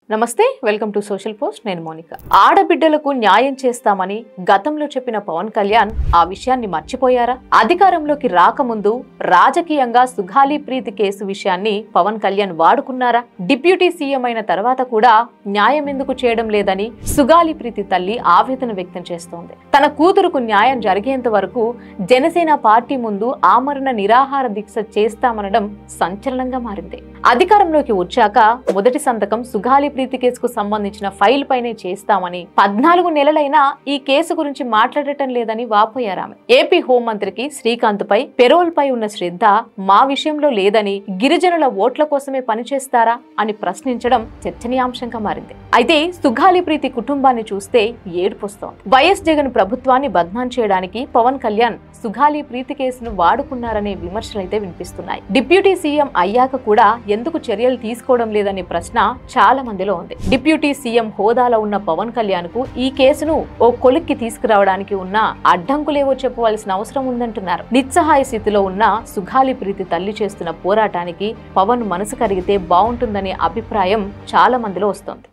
నమస్తే welcome to social post నేను Monica ఆడబిడ్డలకు న్యాయం చేస్తామని గతంలో చెప్పిన పవన్ కళ్యాణ్ ఆ విషయాన్ని మర్చిపోయారా అధికారంలోకి రాకముందు రాజకీయంగా సుగాలి ప్రీతి కేసు విషయాన్ని పవన్ కళ్యాణ్ వాడుకున్నారా డిప్యూటీ సీఎం అయిన తర్వాత కూడా న్యాయం ఎందుకు చేయడం లేదని సుగాలి ప్రీతి తల్లి ఆవేదన వ్యక్తం చేస్తోంది తన కూతురుకు న్యాయం జరిగేంత వరకు జనసేన పార్టీ ముందు ఆమరణ నిరాహార దీక్ష చేస్తామనడం సంచలనంగా మారింది అధికారంలోకి వచ్చాక మొదటి సంతకం సుగాలి ప్రీతి కేసుకు సంబంధించిన ఫైల్ పైనే చేస్తామని 14 నెలలైనా ఈ కేసు గురించి మాట్లాడటం లేదని వాపోయారామె ఏపీ హోంమంత్రికి శ్రీకాంత్ పై పెరోల్ పై ఉన్న శ్రద్ధ మా విషయంలో లేదని గిరిజనుల ఓట్ల కోసమే పనిచేస్తారా అని ప్రశ్నించడం చర్చనీయాంశంగా మారింది అయితే సుగాలి ప్రీతి కుటుంబాన్ని చూస్తే ఏడుపొస్తోంది వైఎస్ జగన్ ప్రభుత్వాన్ని బద్నాం చేయడానికి పవన్ కళ్యాణ్ సుగాలి ప్రీతి కేసును వాడుకున్నారనే విమర్శలైతే వినిపిస్తున్నాయి డిప్యూటీ సీఎం అయ్యాక కూడా ఎందుకు చర్యలు తీసుకోవడం లేదనే ప్రశ్న చాలా మందిలో ఉంది డిప్యూటీ సీఎం హోదాలో ఉన్న పవన్ కళ్యాణ్ కు ఈ కేసును ఓ కొలిక్కి తీసుకురావడానికి ఉన్న అడ్డంకులేవో చెప్పవలసిన అవసరం ఉందంటున్నారు నిస్సహాయ స్థితిలో ఉన్న సుగాలి ప్రీతి తల్లి చేస్తున్న పోరాటానికి పవన్ మనసు కరిగితే బాగుంటుందనే అభిప్రాయం చాలా మందిలో వస్తోంది